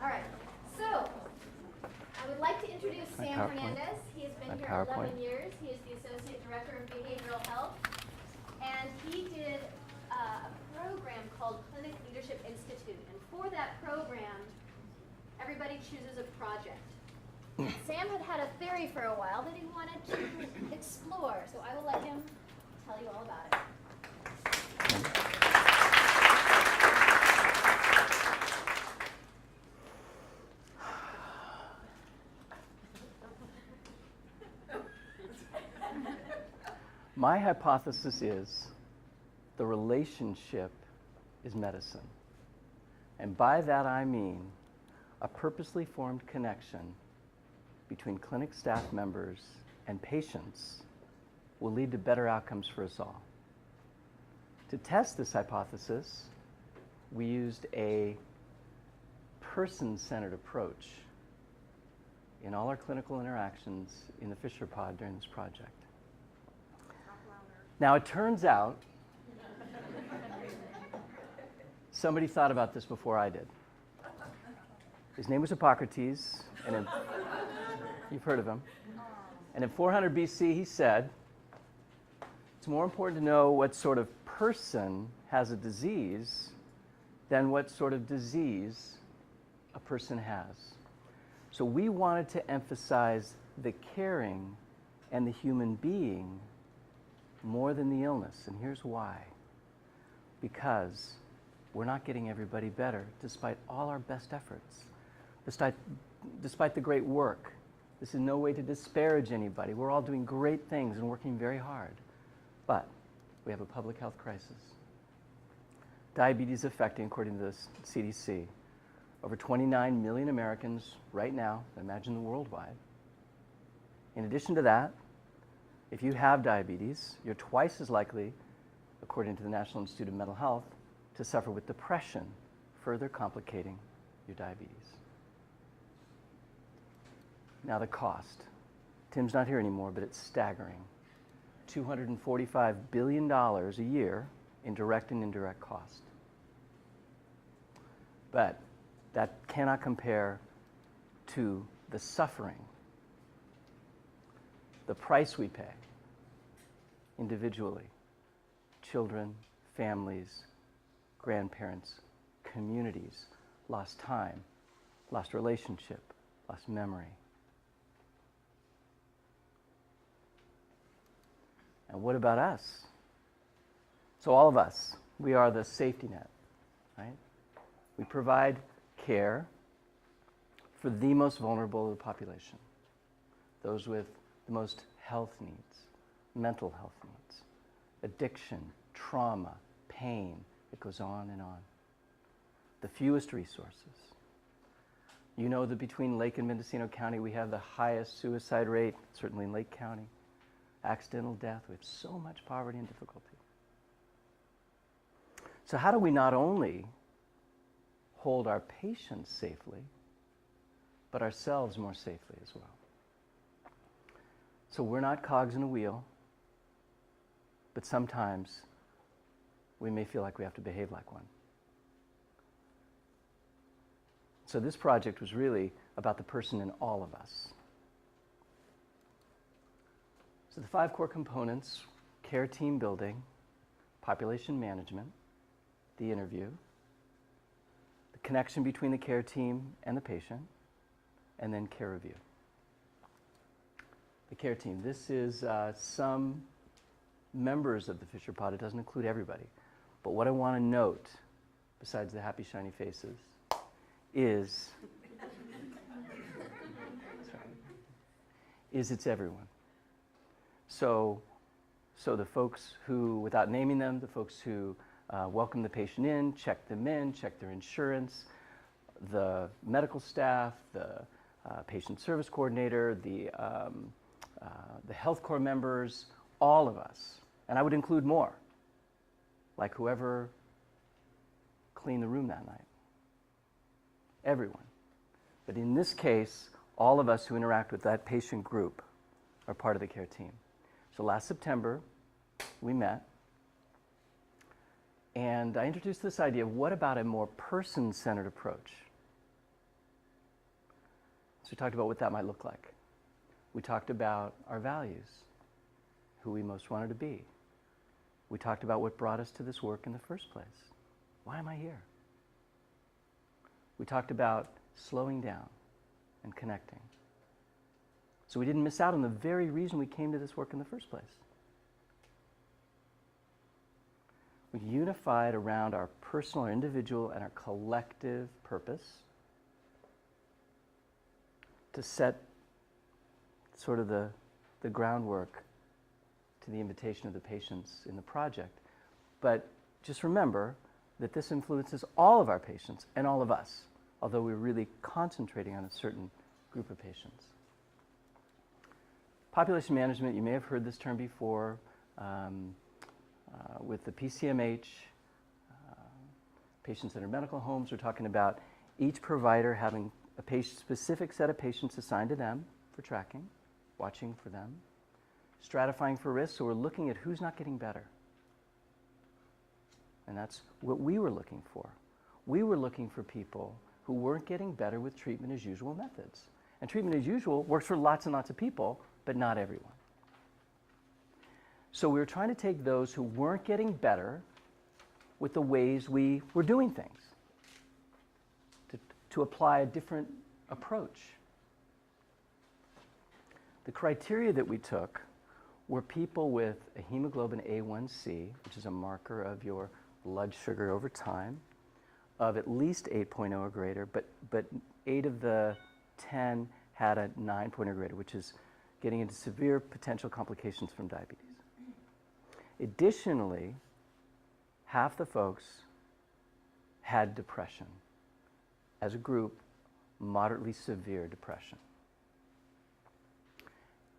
All right. So, I would like to introduce Sam Hernandez. He has been here 11 years. He is the Associate Director of Behavioral Health. And he did a program called Clinic Leadership Institute. And for that program, everybody chooses a project. Sam had a theory for a while that he wanted to explore. So I will let him tell you all about it. My hypothesis is the relationship is medicine. And by that I mean a purposely formed connection between clinic staff members and patients will lead to better outcomes for us all. To test this hypothesis, we used a person-centered approach in all our clinical interactions in the Fisher Pod during this project. Now, it turns out somebody thought about this before I did. His name was Hippocrates, and you've heard of him. And in 400 BC, he said, it's more important to know what sort of person has a disease than what sort of disease a person has. So we wanted to emphasize the caring and the human being more than the illness. And here's why. Because we're not getting everybody better despite all our best efforts, despite the great work. This is no way to disparage anybody. We're all doing great things and working very hard. But we have a public health crisis. Diabetes affecting, according to the CDC, over 29 million Americans right now, imagine the worldwide. In addition to that, if you have diabetes, you're twice as likely, according to the National Institute of Mental Health, to suffer with depression, further complicating your diabetes. Now the cost. Tim's not here anymore, but it's staggering. $245 billion a year in direct and indirect cost. But that cannot compare to the suffering, the price we pay individually, children, families, grandparents, communities, lost time, lost relationship, lost memory. And what about us? So all of us, we are the safety net, right? We provide care for the most vulnerable of the population, those with the most health needs, mental health needs, addiction, trauma, pain. It goes on and on. The fewest resources. You know that between Lake and Mendocino County, we have the highest suicide rate, certainly in Lake County. Accidental death, we have so much poverty and difficulty. So how do we not only hold our patients safely, but ourselves more safely as well? So we're not cogs in a wheel, but sometimes we may feel like we have to behave like one. So this project was really about the person in all of us. So the 5 core components: care team building, population management, the interview, the connection between the care team and the patient, and then care review. The care team. This is some members of the Fisher Pod. It doesn't include everybody. But what I want to note, besides the happy, shiny faces, is it's everyone. So the folks who, without naming them, the folks who welcome the patient in, check their insurance, the medical staff, the patient service coordinator, the health corps members, all of us. And I would include more, like whoever cleaned the room that night. Everyone. But in this case, all of us who interact with that patient group are part of the care team. So last September, we met, and I introduced this idea of what about a more person-centered approach? So we talked about what that might look like. We talked about our values, who we most wanted to be. We talked about what brought us to this work in the first place. Why am I here? We talked about slowing down and connecting. So we didn't miss out on the very reason we came to this work in the first place. We unified around our personal, our individual, and our collective purpose to set sort of the groundwork to the invitation of the patients in the project. But just remember that this influences all of our patients and all of us, although we're really concentrating on a certain group of patients. Population management, you may have heard this term before, with the PCMH, patient-centered medical homes. We're talking about each provider having a specific set of patients assigned to them for tracking, watching for them, stratifying for risk, so we're looking at who's not getting better. And that's what we were looking for. We were looking for people who weren't getting better with treatment as usual methods. And treatment as usual works for lots and lots of people, but not everyone. So we were trying to take those who weren't getting better with the ways we were doing things, to apply a different approach. The criteria that we took were people with a hemoglobin A1C, which is a marker of your blood sugar over time, of at least 8.0 or greater, but 8 of the 10 had a 9 or greater, which is getting into severe potential complications from diabetes. Additionally, half the folks had depression. As a group, moderately severe depression.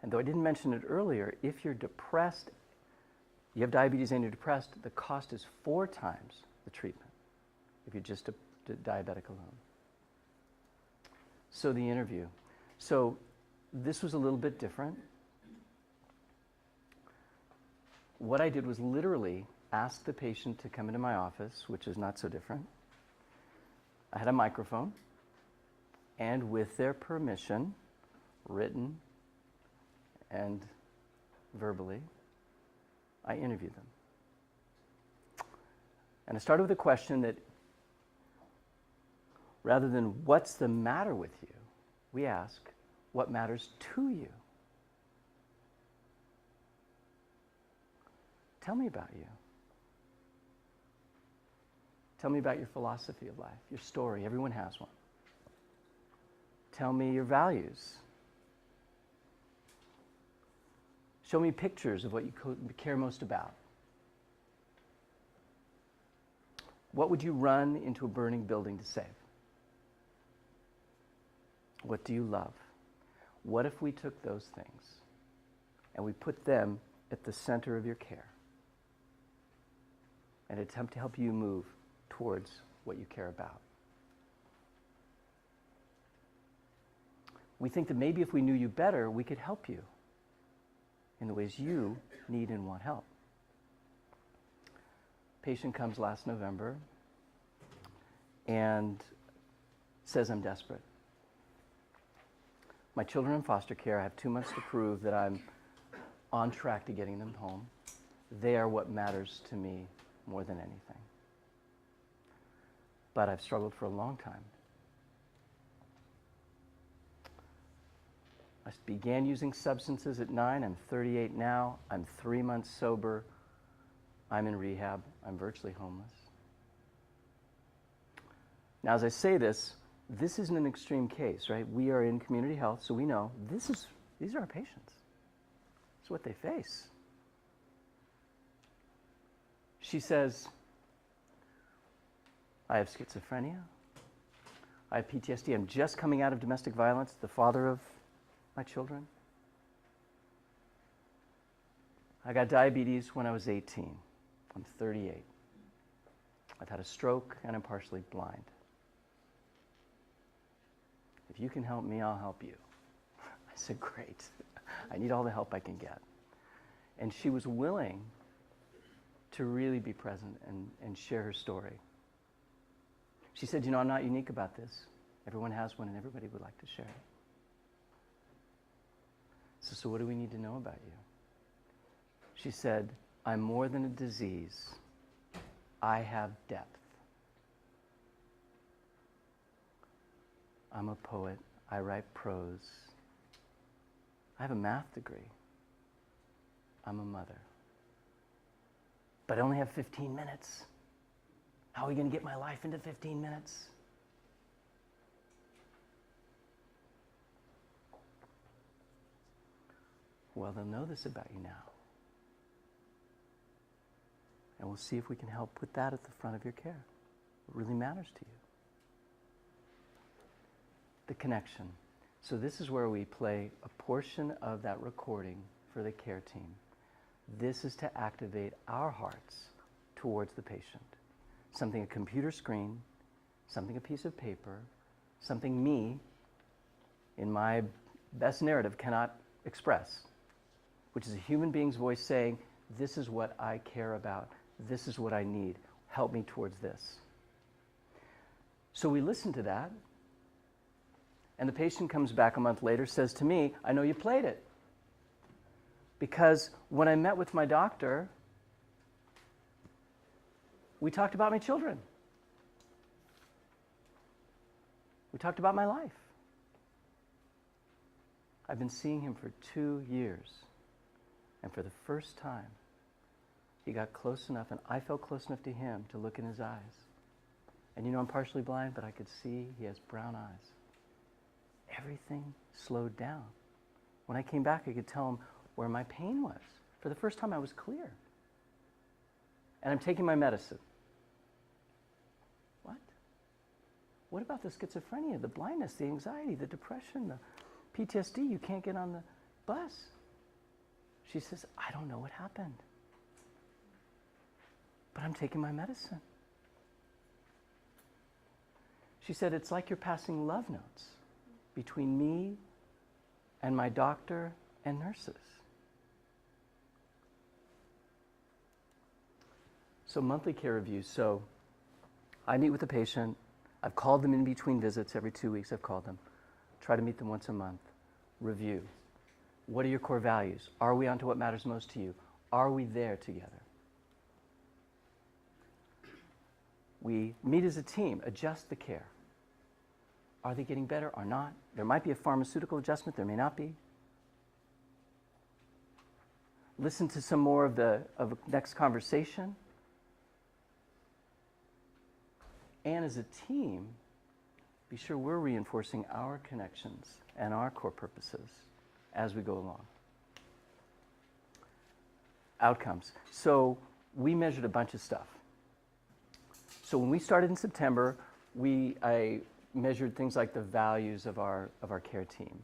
And though I didn't mention it earlier, if you're depressed, you have diabetes and you're depressed, the cost is 4 times the treatment if you're just diabetic alone. So the interview. So this was a little bit different. What I did was literally ask the patient to come into my office, which is not so different. I had a microphone, and with their permission, written and verbally, I interviewed them. And I started with a question that, rather than what's the matter with you, we ask, what matters to you? Tell me about you. Tell me about your philosophy of life, your story. Everyone has one. Tell me your values. Show me pictures of what you care most about. What would you run into a burning building to save? What do you love? What if we took those things and we put them at the center of your care and attempt to help you move towards what you care about? We think that maybe if we knew you better, we could help you in the ways you need and want help. Patient comes last November and says, I'm desperate. My children are in foster care. I have 2 months to prove that I'm on track to getting them home. They are what matters to me more than anything. But I've struggled for a long time. I began using substances at 9. I'm 38 now. I'm 3 months sober. I'm in rehab. I'm virtually homeless. Now, as I say this isn't an extreme case, right? We are in community health, so we know these are our patients. It's what they face. She says, I have schizophrenia. I have PTSD. I'm just coming out of domestic violence, the father of my children. I got diabetes when I was 18. I'm 38. I've had a stroke and I'm partially blind. If you can help me, I'll help you. I said, great. I need all the help I can get. And she was willing to really be present and share her story. She said, I'm not unique about this. Everyone has one and everybody would like to share it. So what do we need to know about you? She said, I'm more than a disease. I have depth. I'm a poet. I write prose. I have a math degree. I'm a mother. But I only have 15 minutes. How are we going to get my life into 15 minutes? Well, they'll know this about you now. And we'll see if we can help put that at the front of your care. What really matters to you. The connection. So this is where we play a portion of that recording for the care team. This is to activate our hearts towards the patient. Something a computer screen, something a piece of paper, something me, in my best narrative, cannot express, which is a human being's voice saying, this is what I care about, this is what I need, help me towards this. So we listen to that, and the patient comes back a month later, says to me, I know you played it. Because when I met with my doctor, we talked about my children. We talked about my life. I've been seeing him for 2 years. And for the first time, he got close enough, and I felt close enough to him to look in his eyes. And you know, I'm partially blind, but I could see he has brown eyes. Everything slowed down. When I came back, I could tell him where my pain was. For the first time, I was clear. And I'm taking my medicine. What? What about the schizophrenia, the blindness, the anxiety, the depression, the PTSD? You can't get on the bus. She says, I don't know what happened. But I'm taking my medicine. She said, it's like you're passing love notes between me and my doctor and nurses. So monthly care reviews. So I meet with the patient. I've called them in between visits every 2 weeks. I've called them. Try to meet them once a month. Review. What are your core values? Are we onto what matters most to you? Are we there together? We meet as a team, adjust the care. Are they getting better or not? There might be a pharmaceutical adjustment, there may not be. Listen to some more of the next conversation. And as a team, be sure we're reinforcing our connections and our core purposes as we go along. Outcomes. So we measured a bunch of stuff. So when we started in September, I measured things like the values of our care team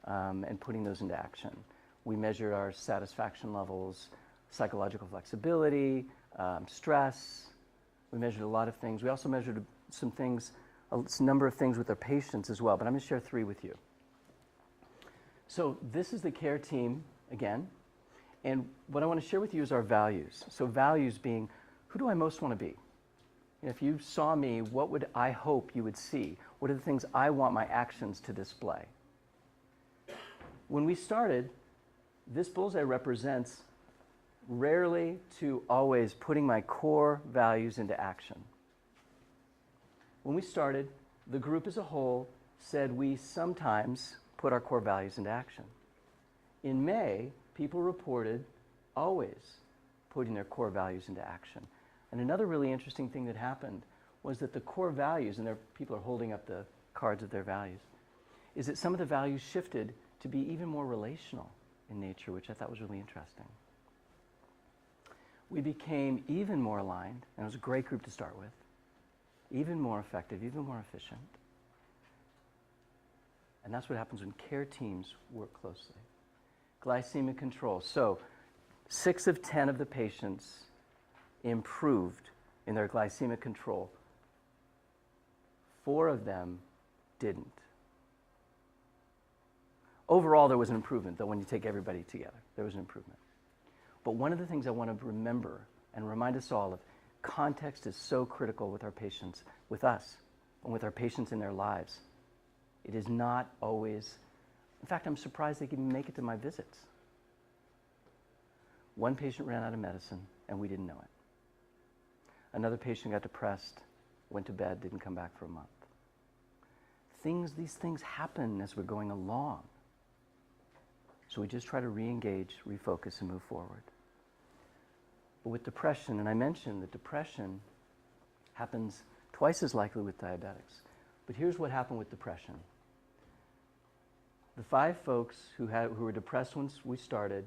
and putting those into action. We measured our satisfaction levels, psychological flexibility, stress. We measured a lot of things. We also measured some things, a number of things with our patients as well, but I'm going to share 3 with you. So this is the care team again, and what I want to share with you is our values. So values being, who do I most want to be? If you saw me, what would I hope you would see? What are the things I want my actions to display? When we started, this bullseye represents rarely to always putting my core values into action. When we started, the group as a whole said we sometimes put our core values into action. In May, people reported always putting their core values into action. And another really interesting thing that happened was that the core values, and people are holding up the cards of their values, is that some of the values shifted to be even more relational in nature, which I thought was really interesting. We became even more aligned, and it was a great group to start with, even more effective, even more efficient. And that's what happens when care teams work closely. Glycemic control. So 6 of 10 of the patients improved in their glycemic control. 4 of them didn't. Overall, there was an improvement, though, when you take everybody together. There was an improvement. But one of the things I want to remember and remind us all of, context is so critical with our patients, with us, and with our patients in their lives. It is not always In fact, I'm surprised they can even make it to my visits. One patient ran out of medicine, and we didn't know it. Another patient got depressed, went to bed, didn't come back for a month. These things happen as we're going along. So we just try to re-engage, refocus, and move forward. But with depression, and I mentioned that depression happens twice as likely with diabetics. But here's what happened with depression. The 5 folks who were depressed when we started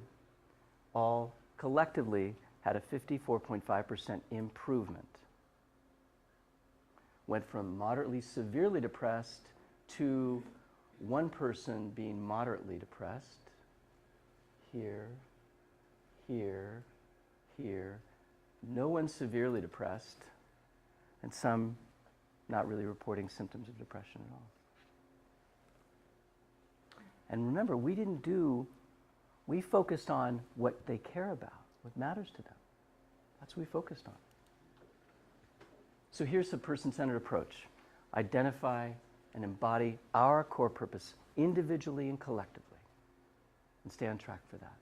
all collectively had a 54.5% improvement. Went from moderately severely depressed to one person being moderately depressed. Here, here, here. No one severely depressed, and some not really reporting symptoms of depression at all. And remember, we focused on what they care about, what matters to them. That's what we focused on. So here's the person-centered approach. Identify and embody our core purpose individually and collectively, and stay on track for that.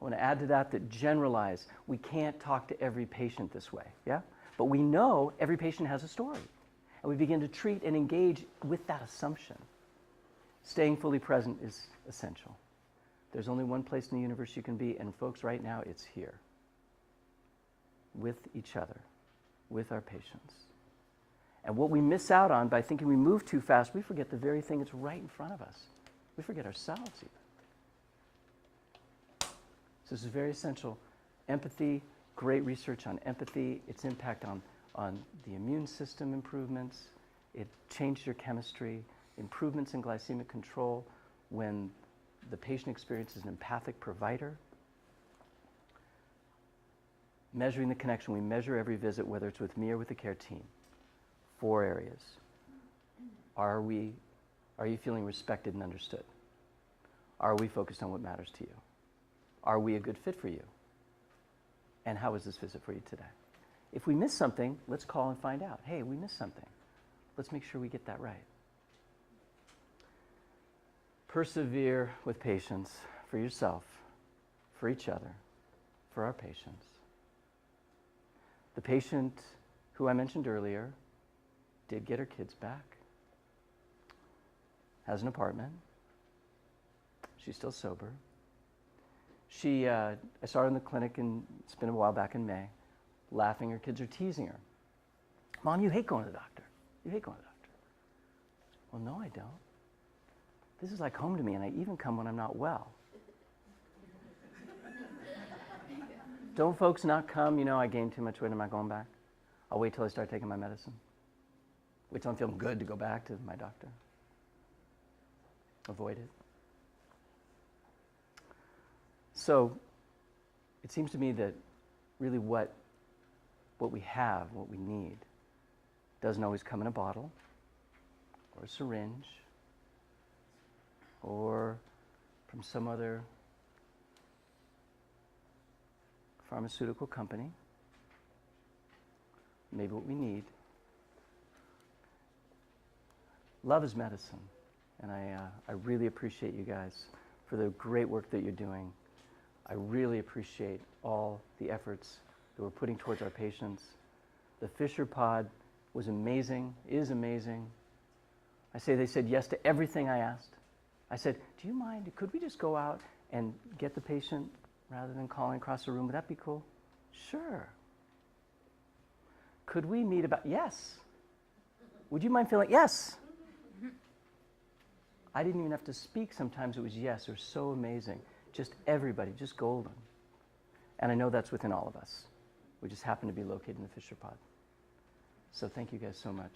I want to add to that generalize. We can't talk to every patient this way, yeah? But we know every patient has a story, and we begin to treat and engage with that assumption. Staying fully present is essential. There's only one place in the universe you can be, and folks, right now, it's here. With each other, with our patients. And what we miss out on by thinking we move too fast, we forget the very thing that's right in front of us. We forget ourselves even. So this is very essential. Empathy, great research on empathy, its impact on the immune system improvements. It changed your chemistry, improvements in glycemic control when the patient experiences an empathic provider. Measuring the connection. We measure every visit, whether it's with me or with the care team. 4 areas. Are you feeling respected and understood? Are we focused on what matters to you? Are we a good fit for you? And how was this visit for you today? If we miss something, let's call and find out. Hey, we missed something. Let's make sure we get that right. Persevere with patience for yourself, for each other, for our patients. The patient who I mentioned earlier did get her kids back, has an apartment. She's still sober. I saw her in the clinic, and it's been a while back in May, laughing. Her kids are teasing her. Mom, you hate going to the doctor. You hate going to the doctor. Well, no, I don't. This is like home to me, and I even come when I'm not well. Don't folks not come? You know, I gained too much weight. I'm not going back. I'll wait till I start taking my medicine. Wait till I'm feeling good to go back to my doctor. Avoid it. So it seems to me that really what we have, what we need, doesn't always come in a bottle or a syringe or from some other pharmaceutical company. Maybe what we need. Love is medicine, and I really appreciate you guys for the great work that you're doing. I really appreciate all the efforts that we're putting towards our patients. The Fisher Pod was amazing, is amazing. They said yes to everything I asked. I said, do you mind, could we just go out and get the patient rather than calling across the room? Would that be cool? Sure. Could we meet about, yes. Would you mind feeling, yes. I didn't even have to speak. Sometimes it was yes. It was so amazing. Just everybody, just golden. And I know that's within all of us. We just happen to be located in the Fisher Pod. So thank you guys so much.